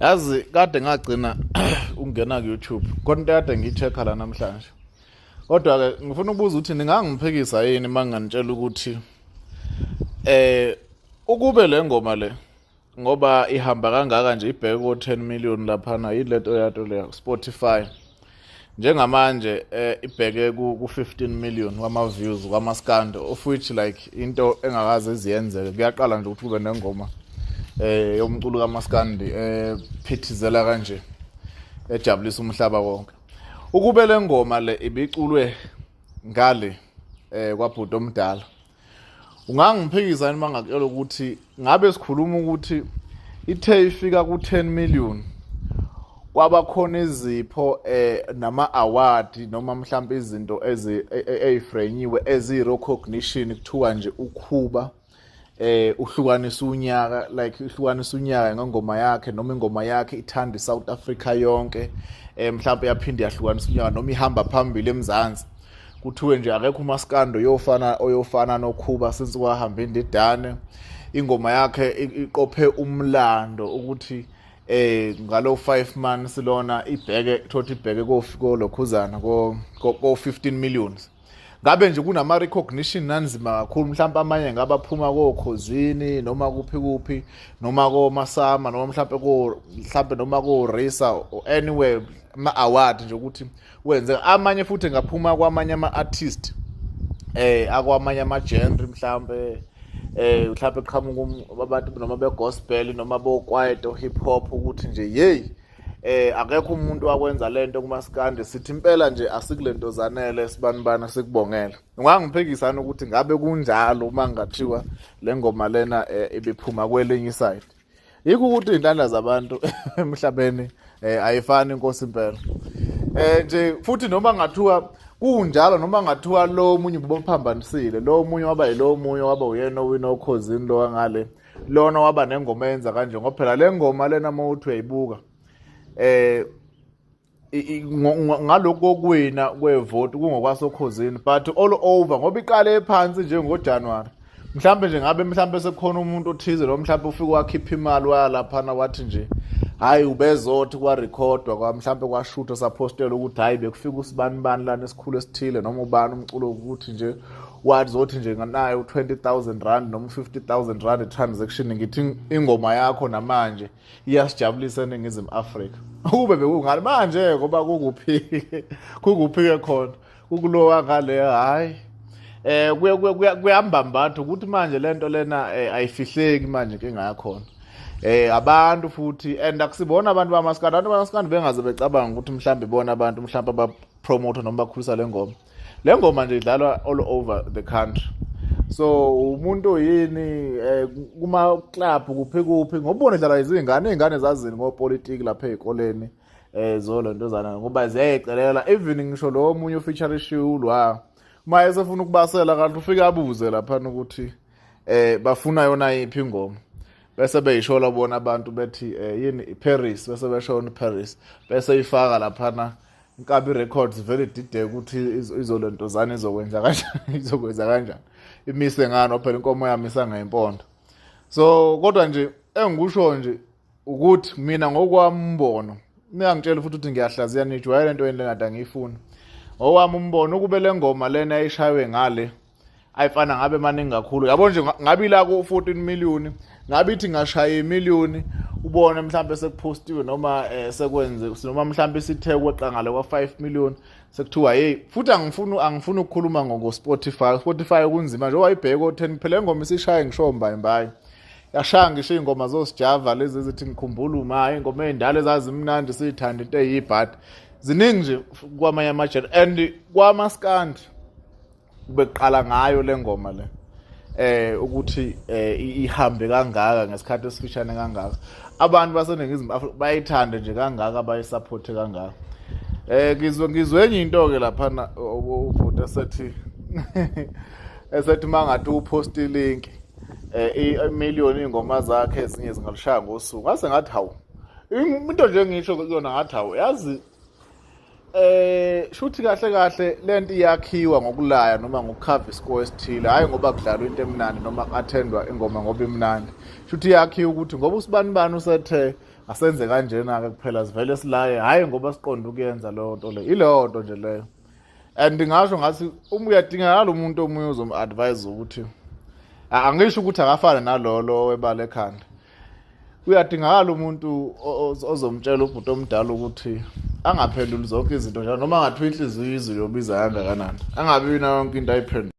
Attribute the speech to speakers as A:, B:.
A: Yazi kade ngagcina ungena ku YouTube. Konke kade ngichecka la namhlanje. Kodwa ke ngifuna ukubuza ukuthi ningangiphikisa yini manginganitshela ukuthi ukube le ngoma le ngoba ihamba kangaka nje ibheke ko 10 million laphana yileto yato le Spotify. Njengamanje ibheke ku 15 million wama views wama scandal of which like into engakaze iziyenzeke. Kuyaqala nje ukuthi kube nengoma yomculo kaMaskandi phithizela kanje ejabulisa umhlaba wonke. Ukube le ngoma le ibiculwe ngale kwabhuti omdala. Ungangiphikisa yini mangakela ukuthi ngabe sikhuluma ukuthi ithe ifika ku 10 million kwaba khona izipho nama award noma mhlawumbe izinto ezifrenyiwe ezi recognition kuthiwa nje ukhuba uhlukanisa unyaka like uhlukanisa unyaka ngengoma yakhe noma ingoma yakhe ithanda iSouth Africa yonke mhlawumbe yaphinde yahlukanisa unyaka noma ihamba phambili eMzansi kuthiwe nje akekho uMaskando oyofana nokhuba since wahamba indidane ingoma yakhe iqophe umlando ukuthi ngalo 5 months lona ibheke thothi ibheke ko loKhuzani ko 15 millions. Ngabe nje kunama recognition nanzima kakhulu mhlawumbe amanye ngabaphuma koKhuzini noma kuphi noma koMasama noma mhlawumbe noma koRisa or anywhere ama award nje ukuthi wenze amanye futhi ngaphuma kwamanye ama artist akwamanye ama genre mhlawumbe mhlawumbe qhamuka abantu noma be gospel noma bo kwaito hip hop ukuthi nje hey akekho umuntu wakwenza lento kuMaskandi sithi impela nje asikulento zanele sibanibana sikubongela. Ungangiphikisana ukuthi ngabe kunjalo uma ngathiwa le ngoma lena ibiphuma kwelinye iside. Yikho ukuthi indlela zabantu emhlabeni ayifani inkosi impela. Nje futhi noma ngathiwa kunjalo noma ngathiwa lo munye ubophambanisile lo munye waba yilo munye waba uyena owina uKhuzini lo ngale lona waba nengoma yenza kanje ngoba phela le ngoma lena mawuthi uyayibuka ngaloko kuwina kwevote kungokwasoKhuzini but all over ngoba iqale ephansi nje ngoJanuary mhlambe nje ngabe mhlambe sekukhona umuntu othize lo mhlambe ufika wakhipha imali walaphana wathi nje hayi ubezothi kwa recordwa kwa mhlambe kwashutha sapostela ukuthi hayi bekufika usibanibani lana esikhulu esithile noma ubani umculo ukuthi nje wazothi nje nganayo 20,000 rand noma 50,000 rand transaction ngithi ingoma yakho namanje iyasijabulisa eNingizimu Afrika. Ukube bekungani manje ngoba kukuphi khona kukulowa ngale hayi kuyahamba mbathu ukuthi manje lento lena ayifihleki manje inkinga yakhona. Abantu futhi and akusibona abantu bamaskandi bengaze becabanga ukuthi mhlambe ibona abantu mhlambe abapromote noma bakhulisa le ngoma. Le ngoma nje idlalwa all over the country. So umuntu yini kuma club kuphi ngobona idlala izingane zazini ngopolitiki lapha ezikoleni zolo ntozana ngoba ziyayicelela even ngisho lo munye ufeature ishulwa uma esefuna ukubasela kanti ufika abuze lapha ukuthi bafuna yona iphi ingoma bese beyishola bona abantu bethi yini iParis bese beshona iParis bese ifaka lapha Nkabi Records vele dide ukuthi izolentozana izokwenza kanjani imise ngani phela inkomo yami isangayimpondo. So kodwa nje engikusho nje ukuthi mina ngokwambono ngiyangitshela futhi ukuthi ngiyahlaziya nijwayele lento engingada ngiyifuna ngokwami umbono ukube le ngoma lena ayishaywe ngale ayifana ngabe maningi kakhulu yabo nje ngabe la ku 14 million ngabe ithi ngashaya 1 million ubone mhlambe sekupostiwe noma sekwenze noma mhlambe sithe kweqa ngale kwa 5 million sekuthiwa hey futhi angifuni ukukhuluma Spotify kunzima nje wayibheka ko 10 phela ingoma isishaya ngisho mbayi yashaya ngisho ingoma zosijava lezi ezithi ngikhumbula uma ingoma ezindala ezazimnandi sithanda into eyibhadi ziningi nje kwamanye amajele and kwaMaskandi beqala ngayo le ngoma le ukuthi ihambe kangaka ngesikhathi esifishane kangaka abantu baseNingizimu Afrika bayithanda nje kangaka abayisupport kangaka. Ngizwe enye into ke lapha ubhuti esethi mangathi upost link i-million ingoma zakhe ezinye zingalishaya ngosuku ngase ngathi hawu into nje ngisho kuyona ngathi hawu yazi shuthi kahle lento iyakhiwa ngokulaya noma ngokukhava iscore esithile hayi ngoba kudlalwa into emnandi noma athendwa ingoma ngoba imnandi shuthi iyakhiwa ukuthi ngoba usibanibani usethe asenze kanjena-ke kuphela sivele silaye, hhayi ngoba siqonde ukuyenza leyo nto leyo, ileyo nto nje leyo. And ngingasho ngathi uyadingakala umuntu omunye uzomu-advise ukuthi angisho ukuthi akafane nalolo webala ekhanda. Uyadingakala umuntu ozomtshela ubhuti omdala ukuthi angaphenduli zonke izinto njalo, noma ngathiwa inhliziyo izwi yobiza kangakanani, angabi nayo yonke into ayiphendula.